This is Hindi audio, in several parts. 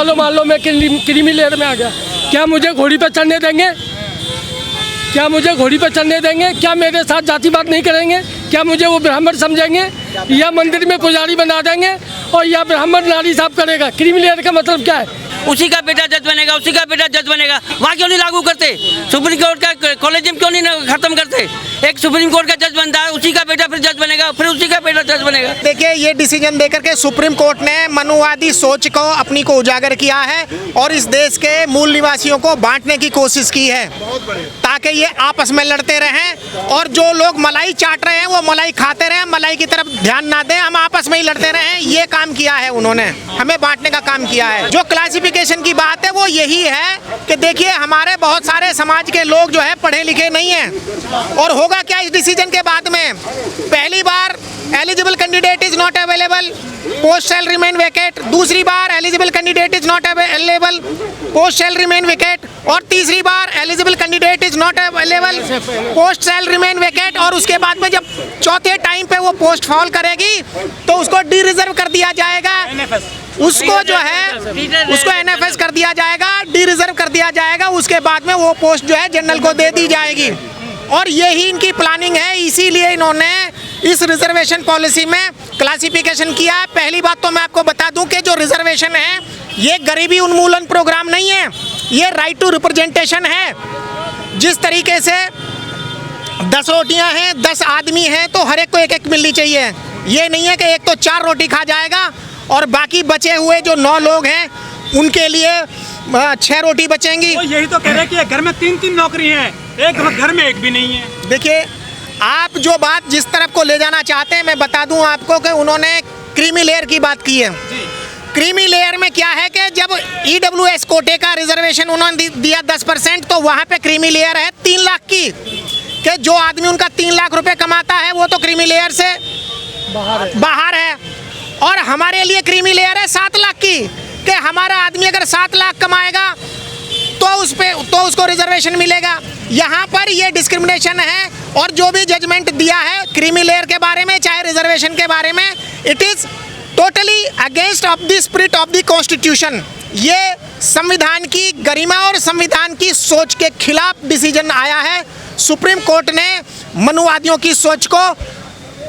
चलो मान लो मैं क्रीमी लेयर में आ गया, क्या मुझे घोड़ी पर चढ़ने देंगे? क्या मुझे घोड़ी पर चढ़ने देंगे? क्या मेरे साथ जातिवाद नहीं करेंगे? क्या मुझे वो ब्राह्मण समझेंगे या मंदिर में पुजारी बना देंगे और या ब्राह्मण नारी साफ करेगा? क्रीमी लेयर का मतलब क्या है? उसी का बेटा जज बनेगा, उसी का बेटा जज बनेगा। वहाँ क्यों नहीं लागू करते? सुप्रीम कोर्ट का कॉलेजियम क्यों नहीं खत्म करते? एक सुप्रीम कोर्ट का जज बनता है, उसी का बेटा फिर जज बनेगा, फिर उसी का बेटा जज बनेगा। देखिए, ये डिसीजन देकर के सुप्रीम कोर्ट ने मनुवादी सोच को अपनी को उजागर किया है और इस देश के मूल निवासियों को बांटने की कोशिश की है ताकि ये आपस में लड़ते रहें और जो लोग मलाई चाट रहे हैं वो मलाई खाते रहें, मलाई की तरफ ध्यान ना दें, हम आपस में ही लड़ते रहें। ये काम किया है उन्होंने, हमें बांटने का काम किया है। जो क्लासिफिकेशन की बात है वो यही है कि देखिए, हमारे बहुत सारे समाज के लोग जो है पढ़े लिखे नहीं हैं और होगा क्या इस डिसीजन के बाद में? पहली बार eligible candidate is not available, post shall remain vacant. दूसरी बार eligible candidate is not available, post shall remain vacant. और तीसरी बार eligible candidate is not available, post shall remain vacant. और उसके बाद में जब चौथे टाइम पे वो पोस्ट फॉल करेगी तो उसको डी रिजर्व कर दिया जाएगा, उसको जो है उसको एनएफएस कर दिया जाएगा, डी रिजर्व कर दिया जाएगा। उसके बाद में वो पोस्ट जो है जनरल को दे दी जाएगी और यही इनकी प्लानिंग है। इसीलिए इन्होंने इस रिजर्वेशन पॉलिसी में क्लासिफिकेशन किया है। पहली बात तो मैं आपको बता दूं कि जो रिजर्वेशन है ये गरीबी उन्मूलन प्रोग्राम नहीं है, ये राइट टू रिप्रेजेंटेशन है। जिस तरीके से 10 रोटियां हैं, 10 आदमी हैं तो हर एक को एक एक मिलनी चाहिए। ये नहीं है कि एक तो 4 रोटी खा जाएगा और बाकी बचे हुए जो 9 लोग हैं उनके लिए 6 रोटी बचेंगी। तो यही तो कह रहे हैं कि घर में 3-3 नौकरी हैं, एक घर में एक भी नहीं है। देखिए, आप जो बात जिस तरफ को ले जाना चाहते हैं, मैं बता दूं आपको कि उन्होंने क्रीमी लेयर की बात की है। क्रीमी लेयर में क्या है कि जब ईडब्ल्यूएस कोटे का रिजर्वेशन उन्होंने दिया 10%, तो वहाँ पे क्रीमी लेयर है 3 लाख की, कि जो आदमी उनका 3 लाख रुपए कमाता है वो तो क्रीमी लेयर से बाहर है। और हमारे लिए क्रीमी लेयर है 7 लाख की, कि हमारा आदमी अगर 7 लाख कमाएगा तो उसको रिजर्वेशन मिलेगा। यहाँ पर ये डिस्क्रिमिनेशन है और जो भी जजमेंट दिया है क्रीमी लेयर के बारे में चाहे रिजर्वेशन के बारे में, it is totally against of the spirit of the constitution. ये संविधान की गरिमा और संविधान की सोच के खिलाफ डिसीजन आया है। सुप्रीम कोर्ट ने मनुवादियों की सोच को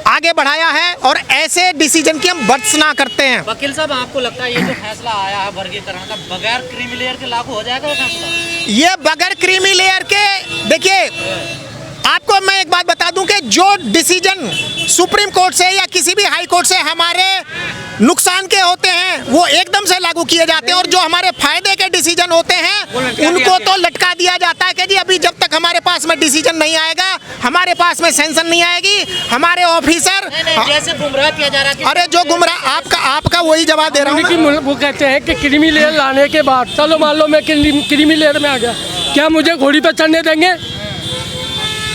आगे बढ़ाया है और ऐसे डिसीजन की हम भर्त्सना करते हैं। वकील साहब, आपको लगता है ये जो फैसला आया है वर्गीकरण का, बगैर क्रीमी लेयर के लागू हो जाएगा ये फैसला? ये बगैर क्रीमी लेयर के, देखिए आपको मैं एक बात बता दूं कि जो डिसीजन सुप्रीम कोर्ट से या किसी भी हाई कोर्ट से हमारे नुकसान के होते हैं वो एकदम से लागू किए जाते हैं और जो हमारे फायदे के डिसीजन होते हैं उनको तो लटका दिया जाता है कि जी अभी जब तक हमारे पास में डिसीजन नहीं आएगा, हमारे पास में सेंशन नहीं आएगी, हमारे ऑफिसर जैसे गुमराह किया जा रहा है। अरे जो गुमराह, आपका वही जवाब दे रहा हूँ। वो कहते हैं कि क्रीमी लेयर लाने के बाद, चलो मान लो मैं क्रीमी लेयर में आ गया, क्या मुझे घोड़ी पर चढ़ने देंगे?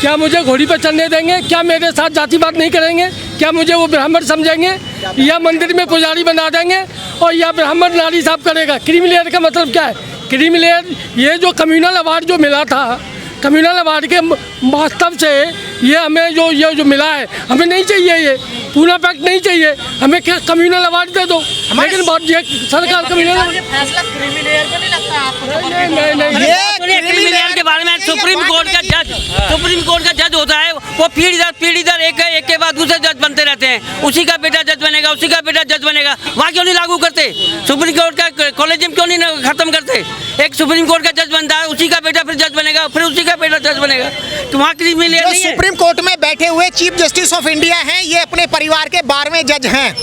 क्या मुझे घोड़ी पर चढ़ने देंगे? क्या मेरे साथ जातिवाद नहीं करेंगे? क्या मुझे वो ब्राह्मण समझेंगे या मंदिर में पुजारी बना देंगे और या ब्राह्मण नारी साफ करेगा? क्रीमी लेयर का मतलब क्या है? क्रीमी लेयर ये जो कम्युनल अवार्ड जो मिला था, कम्युनल अवार्ड के वास्तव से ये हमें जो मिला है हमें नहीं चाहिए, ये पूरा पैक्ट नहीं चाहिए, हमें कम्युनल अवार्ड दे दो। लेकिन बात ये सरकार कम्युनल फैसला क्रीमी लेयर का नहीं लगता आपको? नहीं, क्रीमी लेयर के बारे में सुप्रीम कोर्ट का जज होता है, वो पीढ़ी दर एक के बाद दूसरे जज बनते रहते हैं। उसी का बेटा जज बनेगा, उसी का बेटा जज बनेगा। वहाँ क्यों नहीं लागू करते? सुप्रीम कोर्ट का कॉलेजियम क्यों नहीं खत्म करते? एक सुप्रीम कोर्ट का जज बनता है, उसी का बेटा फिर जज बनेगा, फिर उसी का बेटा जज बनेगा। तो वहाँ क्रीमी लेयर नहीं है। सुप्रीम कोर्ट में बैठे हुए चीफ जस्टिस ऑफ इंडिया हैं, ये अपने परिवार के 12वें जज हैं।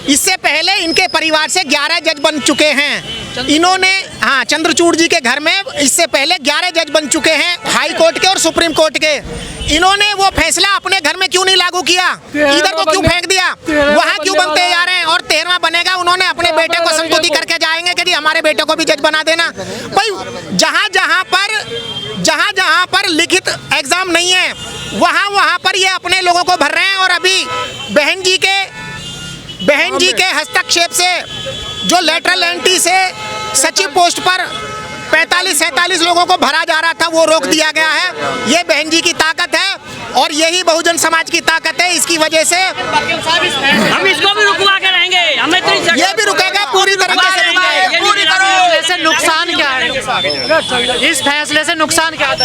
इससे पहले इनके परिवार से 11 जज बन चुके हैं। इन्होंने चंद्रचूड़ जी के घर में इससे पहले 11 जज बन चुके हैं, हाई कोर्ट के और सुप्रीम कोर्ट के। इन्होंने वो फैसला अपने घर में क्यों नहीं लागू किया? इधर को क्यों फेंक दिया? वहाँ क्यों बनते जा रहे हैं? और 13वां बनेगा, उन्होंने अपने बेटे को संबोधित करके जाएंगे कि जी हमारे बेटे को भी जज बना देना। भाई जहाँ पर लिखित एग्जाम नहीं है वहाँ पर ये अपने लोगों को भर रहे हैं। और अभी बहन जी के हस्तक्षेप से जो लेटरल एंट्री से सचिव पोस्ट पर 45-47 लोगों को भरा जा रहा था वो रोक दिया गया है। ये बहन जी की ताकत है और यही बहुजन समाज की ताकत है। इसकी वजह से हम इसको भी रुकवा के रहेंगे, हमें तो ये भी रुकेगा, पूरी तरीके से रुक जाएगा। पूरी तरह से नुकसान क्या है इस फैसले से? नुकसान क्या है?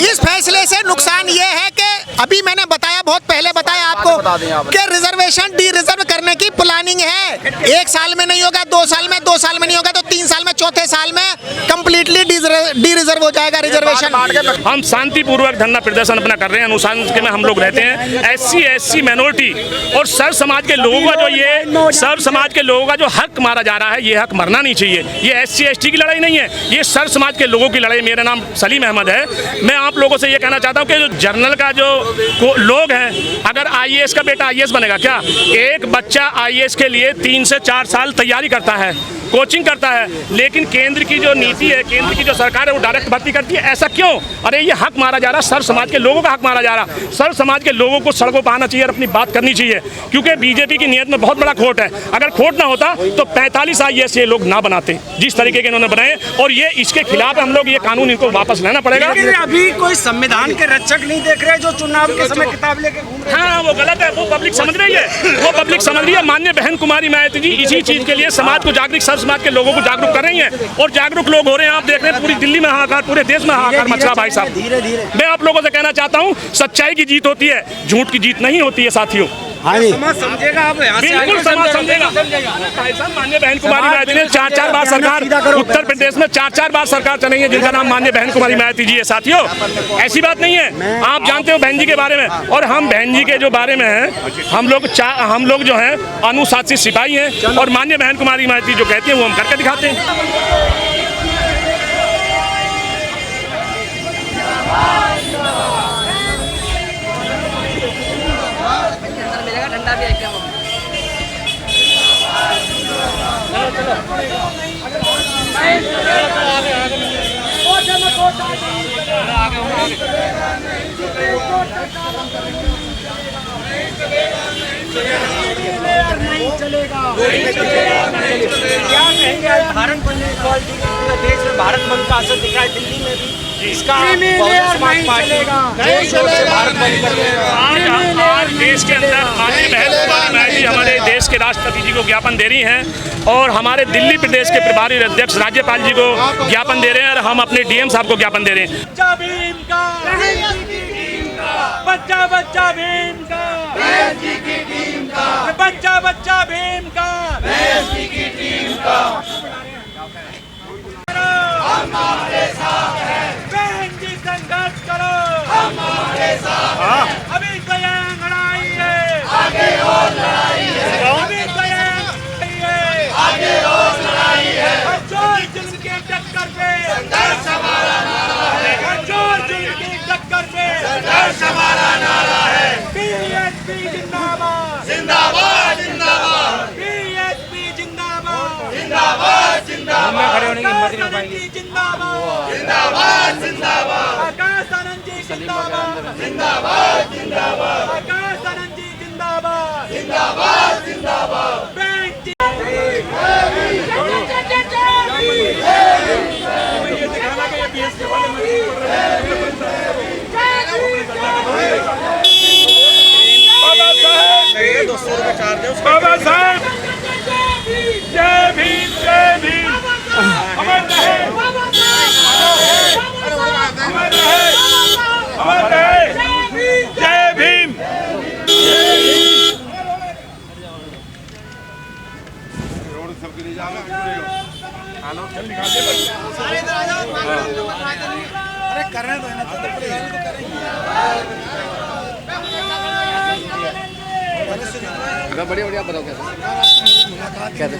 इस फैसले से नुकसान ये है कि अभी मैंने बताया, बहुत पहले बताया आपको कि रिजर्वेशन डी रिजर्व करने की प्लानिंग है। 1 साल में नहीं होगा, 2 साल में, 2 साल में नहीं होगा तो 3 साल में, चौथे साल में कंप्लीटली डी रिजर्व हो जाएगा रिजर्वेशन। हम शांतिपूर्वक धरना प्रदर्शन अपना कर रहे हैं, अनुशासन में हम लोग रहते हैं। SC माइनॉरिटी और सर्व समाज के लोगों का जो ये सर्व समाज के लोगों का जो हक मारा जा रहा है, ये हक मरना नहीं चाहिए। ये SC ST की लड़ाई नहीं है, ये सर्व समाज के लोगों की लड़ाई। मेरा नाम सलीम अहमद है। मैं आप लोगों से ये कहना चाहता हूँ कि जो जर्नल का जो लोग हैं, अगर IAS का बेटा IAS बनेगा क्या? एक बच्चा IAS के लिए 3 से 4 साल तैयारी करता है, कोचिंग करता है, लेकिन केंद्र की जो नीति है, केंद्र की जो सरकार है, वो डायरेक्ट भर्ती करती है। ऐसा क्यों? अरे ये हक मारा जा रहा, सर्व समाज के लोगों का हक मारा जा रहा। सर्व समाज के लोगों को सड़कों पर आना चाहिए और अपनी बात करनी चाहिए, क्योंकि बीजेपी की नीयत में बहुत बड़ा खोट है। अगर खोट ना होता तो 45 IAS ये लोग ना बनाते जिस तरीके के इन्होंने बनाए, और ये इसके खिलाफ हम लोग ये कानून इनको वापस लेना पड़ेगा। लेकिन अभी कोई संविधान के रक्षक नहीं देख रहे जो चुनाव के समय किताब लेके घूम रहे हैं। हाँ, वो गलत है, वो पब्लिक समझ रही है, वो पब्लिक समझ रही है। माननीय बहन कुमारी मायावती जी इसी चीज के लिए समाज को जागरूक, सर्व समाज के लोगों को जागरूक कर रही हैं, और जागरूक लोग हो रहे हैं। आप देख रहे हैं पूरी दिल्ली में हाहाकार, पूरे देश में हाहाकार मच रहा। भाई साहब, मैं आप लोगों से कहना चाहता हूँ, सच्चाई की जीत होती है, झूठ की जीत नहीं होती है साथियों। समाज समझेगा, आप यहाँ से बिल्कुल समाज समझेगा। भाई साहब, माननीय बहन कुमारी मायावती ने 4 बार सरकार, उत्तर प्रदेश में 4 बार सरकार चली है जिनका नाम माननीय बहन कुमारी मायावती जी है। साथियों, ऐसी बात नहीं है। आप जानते हो बहन जी के बारे में, और हम बहन जी के जो बारे में हैं, हम लोग जो हैं अनुशासित सिपाही हैं, और माननीय बहन कुमारी मायावती जो कहती हैं वो हम करके दिखाते हैं। क्या कहेंगे आज भारत बनने की क्वालिटी पूरे देश में भारत बन का असर दिख रहा है, दिल्ली में भी इसका बहुजन समाज पार्टी भारत बन कर आज देश के अंदर माननीय बहन कुमारी मायावती हमारे देश के राष्ट्रपति जी को ज्ञापन दे रही हैं, और हमारे दिल्ली प्रदेश के प्रभारी अध्यक्ष राज्यपाल जी को ज्ञापन दे रहे हैं, और हम अपने DM साहब को ज्ञापन दे रहे हैं। बच्चा भीम का, बच्चा बच्चा भीम का, बच्चा बच्चा भीम का, हमारे साथ है, बहन जी संघर्ष करो, हमारे साथ है, अभी तो ये लड़ाई है, आगे और लड़ाई है, अभी तो ये लड़ाई है, आगे और लड़ाई है, और जोर जुल्म के टक्कर पे संघर्ष हमारा नारा है, और जोर जुल्म की टक्कर पे संघर्ष हमारा नारा है। BSP जिंदाबाद, जिंदाबाद जिंदाबाद, BSP जिंदाबाद, जिंदाबाद जिंदाबाद, खड़े होने की हिम्मत नहीं हो पाएगी। जिंदाबाद जिंदाबाद जिंदाबाद, आकाश आनंद जी जिंदाबाद, जिंदाबाद जिंदाबाद, आकाश आनंद जी जिंदाबाद, जिंदाबाद जिंदाबाद, बैंक जी बाबा साहब, जय भीम, जय भीम, अमर रहे, अमर रहे, अमर रहे, जय भीम। अरे करने दो ना, बढ़िया बढ़िया बताओ कैसे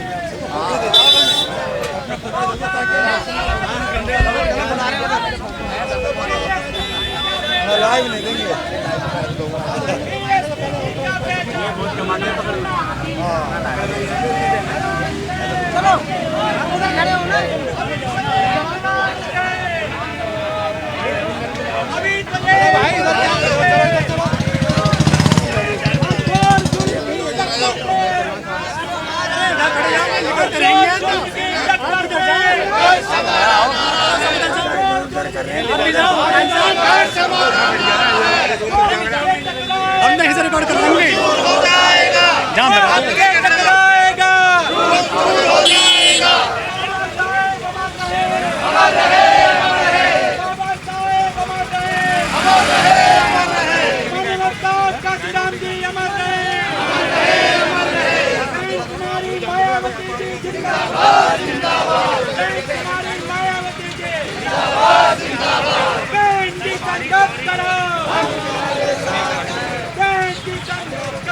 लाइव नहीं देंगे।